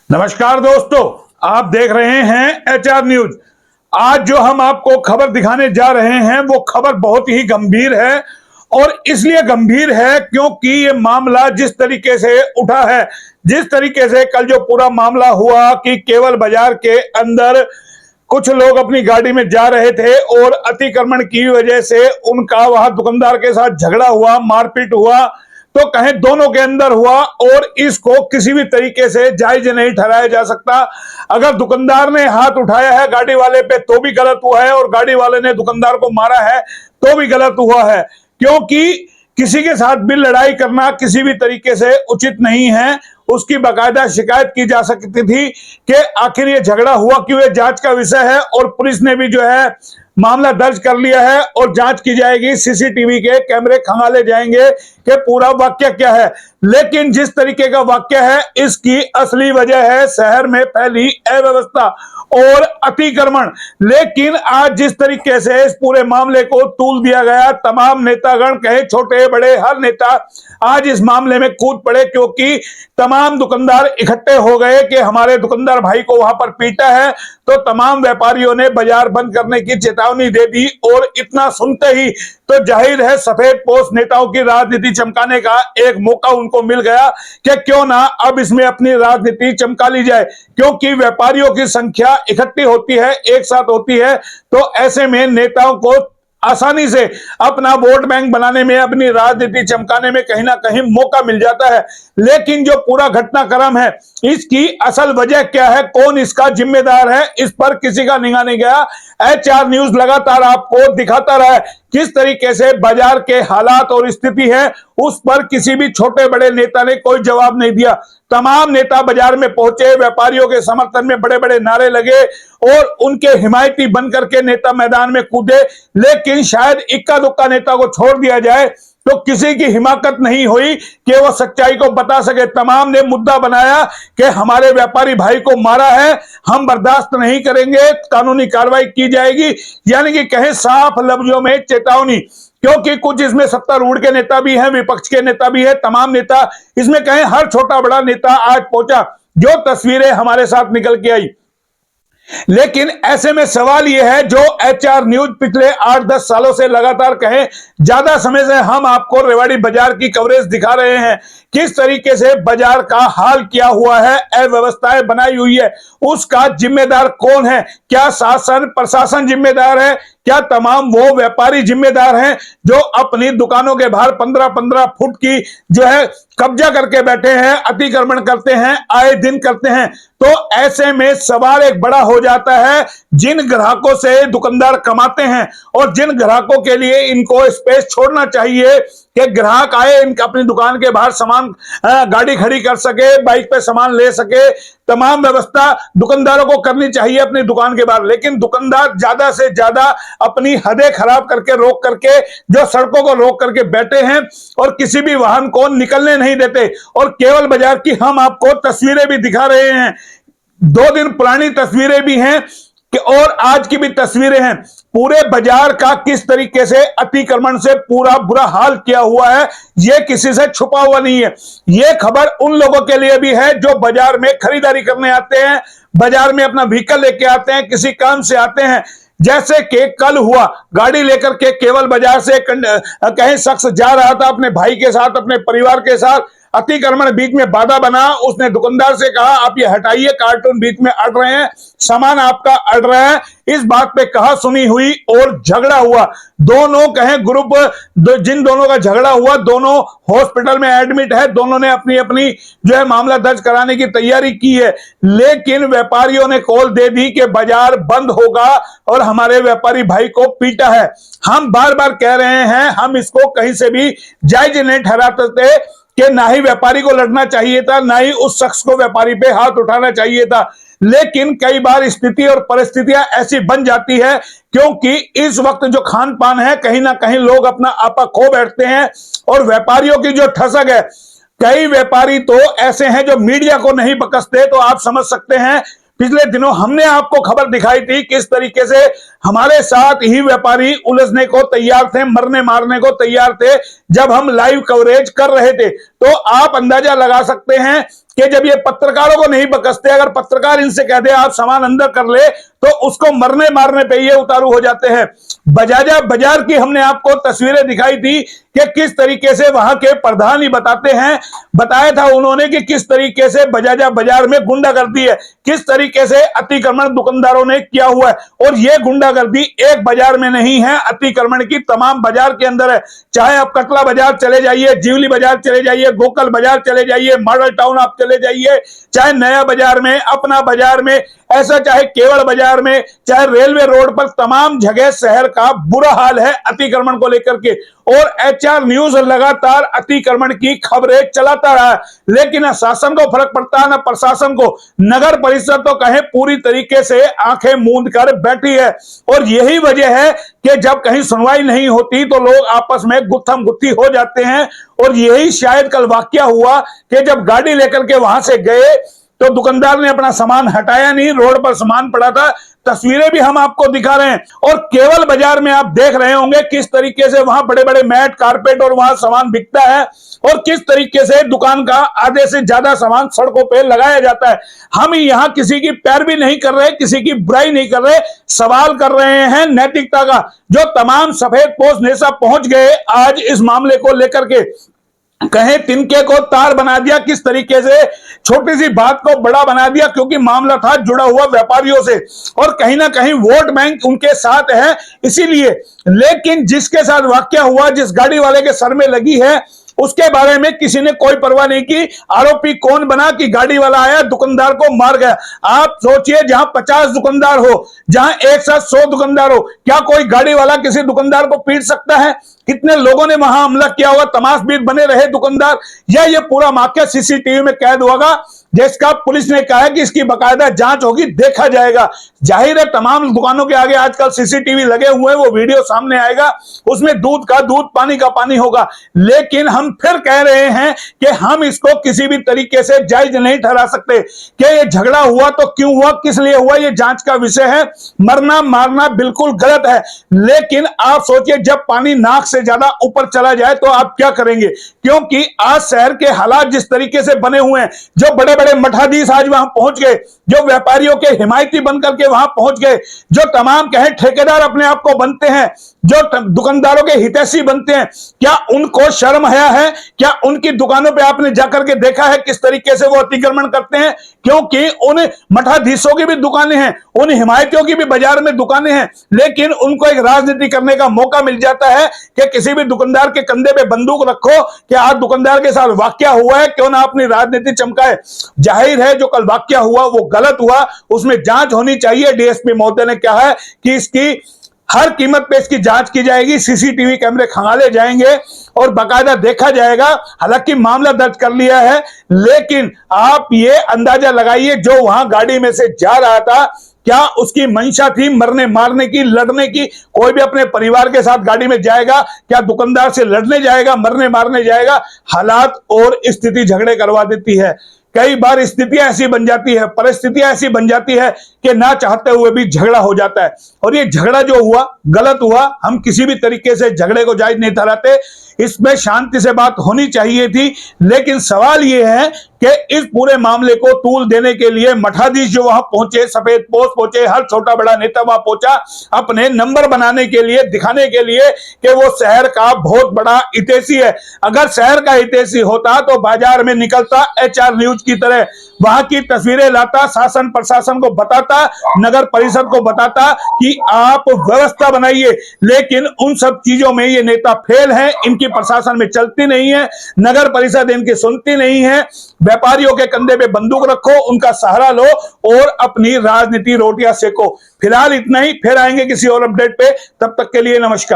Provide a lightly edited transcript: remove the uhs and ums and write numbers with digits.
नमस्कार दोस्तों, आप देख रहे हैं एचआर न्यूज। आज जो हम आपको खबर दिखाने जा रहे हैं वो खबर बहुत ही गंभीर है और इसलिए गंभीर है क्योंकि ये मामला जिस तरीके से उठा है, जिस तरीके से कल जो पूरा मामला हुआ कि केवल बाजार के अंदर कुछ लोग अपनी गाड़ी में जा रहे थे और अतिक्रमण की वजह से उनका वहां दुकानदार के साथ झगड़ा हुआ, मारपीट हुआ, तो कहें दोनों के अंदर हुआ और इसको किसी भी तरीके से जायज नहीं ठहराया जा सकता। अगर दुकानदार ने हाथ उठाया है गाड़ी वाले पे तो भी गलत हुआ है और गाड़ी वाले ने दुकानदार को मारा है तो भी गलत हुआ है, क्योंकि किसी के साथ भी लड़ाई करना किसी भी तरीके से उचित नहीं है। उसकी बाकायदा शिकायत की जा सकती थी कि आखिर ये झगड़ा हुआ क्यों, ये जांच का विषय है और पुलिस ने भी जो है मामला दर्ज कर लिया है और जांच की जाएगी। सीसीटीवी के कैमरे खंगाले जाएंगे कि पूरा वाक्य क्या है। लेकिन जिस तरीके का वाक्य है इसकी असली वजह है शहर में फैली अव्यवस्था और अतिक्रमण। लेकिन आज जिस तरीके से इस पूरे मामले को तूल दिया गया, तमाम नेतागण कहे छोटे बड़े हर नेता आज इस मामले में कूद पड़े, क्योंकि तमाम दुकानदार इकट्ठे हो गए कि हमारे दुकानदार भाई को वहां पर पीटा है। तो तमाम व्यापारियों ने बाजार बंद करने की चेतावनी दे दी और इतना सुनते ही तो जाहिर है सफेद पोस्ट नेताओं की राजनीति चमकाने का एक मौका उनको मिल गया कि क्यों ना अब इसमें अपनी राजनीति चमका ली जाए, क्योंकि व्यापारियों की संख्या इकट्ठी होती है, एक साथ होती है, तो ऐसे में नेताओं को आसानी से अपना वोट बैंक बनाने में, अपनी राजनीति चमकाने में कहीं ना कहीं मौका मिल जाता है। लेकिन जो पूरा घटनाक्रम है इसकी असल वजह क्या है, कौन इसका जिम्मेदार है, इस पर किसी का निगाह नहीं गया। एचआर न्यूज लगातार आपको दिखाता रहा है किस तरीके से बाजार के हालात और स्थिति है, उस पर किसी भी छोटे बड़े नेता ने कोई जवाब नहीं दिया। तमाम नेता बाजार में पहुंचे, व्यापारियों के समर्थन में बड़े बड़े नारे लगे और उनके हिमायती बनकर के नेता मैदान में कूदे। लेकिन शायद इक्का दुक्का नेता को छोड़ दिया जाए तो किसी की हिमाकत नहीं हुई कि वो सच्चाई को बता सके। तमाम ने मुद्दा बनाया कि हमारे व्यापारी भाई को मारा है, हम बर्दाश्त नहीं करेंगे, कानूनी कार्रवाई की जाएगी। यानी कि कहें साफ लफ्जों में चेतावनी, क्योंकि कुछ इसमें सत्तारूढ़ के नेता भी हैं, विपक्ष के नेता भी है, तमाम नेता इसमें कहें हर छोटा बड़ा नेता आज पहुंचा। जो तस्वीरें हमारे साथ निकल के आई, लेकिन ऐसे में सवाल यह है, जो एचआर न्यूज पिछले 8-10 सालों से लगातार कहें ज्यादा समय से हम आपको रेवाड़ी बाजार की कवरेज दिखा रहे हैं, किस तरीके से बाजार का हाल किया हुआ है, अव्यवस्थाएं बनाई हुई है, उसका जिम्मेदार कौन है? क्या शासन प्रशासन जिम्मेदार है? क्या तमाम वो व्यापारी जिम्मेदार हैं जो अपनी दुकानों के बाहर 15-15 फुट की जो है कब्जा करके बैठे हैं, अतिक्रमण करते हैं, आए दिन करते हैं? तो ऐसे में सवाल एक बड़ा हो जाता है, जिन ग्राहकों से दुकानदार कमाते हैं और जिन ग्राहकों के लिए इनको स्पेस छोड़ना चाहिए कि ग्राहक आए, इनका अपनी दुकान के बाहर सामान गाड़ी खड़ी कर सके, बाइक पे सामान ले सके, तमाम व्यवस्था दुकानदारों को करनी चाहिए अपनी दुकान के बाहर। लेकिन दुकानदार ज्यादा से ज्यादा अपनी हदें खराब करके, रोक करके, जो सड़कों को रोक करके बैठे हैं और किसी भी वाहन को निकलने नहीं देते। और केवल बाजार की हम आपको तस्वीरें भी दिखा रहे हैं, 2 दिन पुरानी तस्वीरें भी हैं कि और आज की भी तस्वीरें हैं। पूरे बाजार का किस तरीके से अतिक्रमण से पूरा बुरा हाल किया हुआ है, यह किसी से छुपा हुआ नहीं है। यह खबर उन लोगों के लिए भी है जो बाजार में खरीदारी करने आते हैं, बाजार में अपना व्हीकल लेके आते हैं, किसी काम से आते हैं। जैसे कि कल हुआ, गाड़ी लेकर के केवल बाजार से कहीं शख्स जा रहा था अपने भाई के साथ, अपने परिवार के साथ, अतिक्रमण बीच में बाधा बना। उसने दुकानदार से कहा आप ये हटाइए, कार्टून बीच में अड़ रहे हैं, सामान आपका अड़ रहा है। इस बात पे कहा सुनी हुई और झगड़ा हुआ। दोनों कहें ग्रुप, जिन दोनों का झगड़ा हुआ, दोनों हॉस्पिटल में एडमिट है, दोनों ने अपनी अपनी जो है मामला दर्ज कराने की तैयारी की है। लेकिन व्यापारियों ने कॉल दे दी कि बाजार बंद होगा और हमारे व्यापारी भाई को पीटा है। हम बार बार कह रहे हैं, हम इसको कहीं से भी जायज नहीं ठहराते कि ना ही व्यापारी को लड़ना चाहिए था, ना ही उस शख्स को व्यापारी पे हाथ उठाना चाहिए था। लेकिन कई बार स्थिति और परिस्थितियां ऐसी बन जाती है, क्योंकि इस वक्त जो खान पान है कहीं ना कहीं लोग अपना आपा खो बैठते हैं और व्यापारियों की जो ठसक है, कई व्यापारी तो ऐसे हैं जो मीडिया को नहीं बकसते। तो आप समझ सकते हैं पिछले दिनों हमने आपको खबर दिखाई थी किस तरीके से हमारे साथ ही व्यापारी उलझने को तैयार थे, मरने मारने को तैयार थे जब हम लाइव कवरेज कर रहे थे। तो आप अंदाजा लगा सकते हैं कि जब ये पत्रकारों को नहीं बकसते, अगर पत्रकार इनसे कह दे आप सामान अंदर कर ले, तो उसको मरने मारने पे ये उतारू हो जाते हैं। बजाजा बाजार की हमने आपको तस्वीरें दिखाई थी कि किस तरीके से वहां के प्रधान ही बताया था उन्होंने कि किस तरीके से बजाजा बाजार में गुंडागर्दी है, किस तरीके से अतिक्रमण दुकानदारों ने किया हुआ है। और ये गुंडागर्दी एक बाजार में नहीं है, अतिक्रमण की तमाम बाजार के अंदर है। चाहे आप कटला बाजार चले जाइए, जीवली बाजार चले जाइए, गोकल बाजार चले जाइए, मॉडल टाउन आप चले जाइए, चाहे नया बाजार में, अपना बाजार में, ऐसा चाहे केवड़ बाजार में, चाहे रेलवे रोड पर, तमाम जगह शहर का बुरा हाल है अतिक्रमण को लेकर के। और एचआर न्यूज लगातार अतिक्रमण की खबरें चलाता रहा, लेकिन शासन को फर्क पड़ता है ना प्रशासन को। नगर परिषद तो कहें पूरी तरीके से आंखें मूंद कर बैठी है। और यही वजह है कि जब कहीं सुनवाई नहीं होती तो लोग आपस में गुत्थम गुत्थी हो जाते हैं। और यही शायद कल वाकया हुआ कि जब गाड़ी लेकर के वहां से गए तो दुकानदार ने अपना सामान हटाया नहीं, रोड पर सामान पड़ा था। तस्वीरें भी हम आपको दिखा रहे हैं। और केवल बाजार में आप देख रहे होंगे किस तरीके से वहां बड़े बड़े मैट, कारपेट और वहां सामान बिकता है, और किस तरीके से दुकान का आधे से ज्यादा सामान सड़कों पे लगाया जाता है। हम यहां किसी की पैरवी नहीं कर रहे, किसी की बुराई नहीं कर रहे, सवाल कर रहे हैं नैतिकता का। जो तमाम सफेद पोस्ट नेता पहुंच गए आज इस मामले को लेकर के, कहें तिनके को तार बना दिया, किस तरीके से छोटी सी बात को बड़ा बना दिया, क्योंकि मामला था जुड़ा हुआ व्यापारियों से और कहीं ना कहीं वोट बैंक उनके साथ है इसीलिए। लेकिन जिसके साथ वाकया हुआ, जिस गाड़ी वाले के सर में लगी है, उसके बारे में किसी ने कोई परवाह नहीं की। आरोपी कौन बना कि गाड़ी वाला आया दुकानदार को मार गया। आप सोचिए, जहां 50 दुकानदार हो, जहां एक साथ 100 दुकानदार हो, क्या कोई गाड़ी वाला किसी दुकानदार को पीट सकता है? कितने लोगों ने वहां हमला किया हुआ, तमाशबीन बने रहे दुकानदार, या ये पूरा वाकया सीसीटीवी में कैद होगा, जिसका पुलिस ने कहा है कि इसकी बकायदा जांच होगी, देखा जाएगा। जाहिर है तमाम दुकानों के आगे आजकल सीसीटीवी लगे हुए हैं, वो वीडियो सामने आएगा, उसमें दूध का दूध, पानी का पानी होगा। लेकिन हम फिर कह रहे हैं कि हम इसको किसी भी तरीके से जायज नहीं ठहरा सकते कि ये झगड़ा हुआ तो क्यों हुआ, किस लिए हुआ, ये जांच का विषय है। मरना मारना बिल्कुल गलत है, लेकिन आप सोचिए जब पानी नाक से ज्यादा ऊपर चला जाए तो आप क्या करेंगे? क्योंकि आज शहर के हालात जिस तरीके से बने हुए हैं, जो बड़े बड़े मठाधीश आज वहां पहुंच गए, जो व्यापारियों के हिमायती बनकर के वहां पहुंच गए, जो तमाम कहें ठेकेदार अपने आप को बनते हैं, जो दुकानदारों के हितैषी बनते हैं, क्या उनको शर्म हया है? क्या उनकी दुकानों पे आपने जाकर के देखा है किस तरीके से वो अतिक्रमण करते हैं? क्योंकि उन मठाधीशों की भी दुकानें हैं, उन हिमायतियों की भी बाजार में दुकानें हैं, लेकिन उनको एक राजनीति करने का मौका मिल जाता है कि किसी भी दुकानदार के कंधे पे बंदूक रखो कि आज दुकानदार के साथ वाकया हुआ है, क्यों ना अपनी राजनीति चमकाए। जाहिर है जो कल वाकया हुआ वो गलत हुआ, उसमें जांच होनी चाहिए। डीएसपी महोदय ने कहा है कि इसकी हर कीमत पे इसकी जांच की जाएगी, सीसीटीवी कैमरे खंगाले जाएंगे और बाकायदा देखा जाएगा। हालांकि मामला दर्ज कर लिया है, लेकिन आप ये अंदाजा लगाइए जो वहां गाड़ी में से जा रहा था, क्या उसकी मंशा थी मरने मारने की, लड़ने की? कोई भी अपने परिवार के साथ गाड़ी में जाएगा, क्या दुकानदार से लड़ने जाएगा, मरने मारने जाएगा? हालात और स्थिति झगड़े करवा देती है। कई बार स्थितियां ऐसी बन जाती है, परिस्थितियां ऐसी बन जाती है कि ना चाहते हुए भी झगड़ा हो जाता है। और ये झगड़ा जो हुआ गलत हुआ, हम किसी भी तरीके से झगड़े को जायज नहीं ठहराते, इसमें शांति से बात होनी चाहिए थी। लेकिन सवाल यह है कि इस पूरे मामले को तूल देने के लिए मठाधीश जो वहां पहुंचे, सफेद पोस्ट पहुंचे, हर छोटा बड़ा नेता वहां पहुंचा अपने नंबर बनाने के लिए, दिखाने के लिए कि वो शहर का बहुत बड़ा हितैषी है। अगर शहर का हितैषी होता तो बाजार में निकलता, एचआर न्यूज की तरह वहां की तस्वीरें लाता, शासन प्रशासन को बताता, नगर परिषद को बताता कि आप व्यवस्था बनाइए। लेकिन उन सब चीजों में ये नेता फेल है, इनकी प्रशासन में चलती नहीं है, नगर परिषद इनकी सुनती नहीं है। व्यापारियों के कंधे पे बंदूक रखो, उनका सहारा लो और अपनी राजनीति रोटियां सेको। फिलहाल इतना ही, फिर आएंगे किसी और अपडेट पे, तब तक के लिए नमस्कार।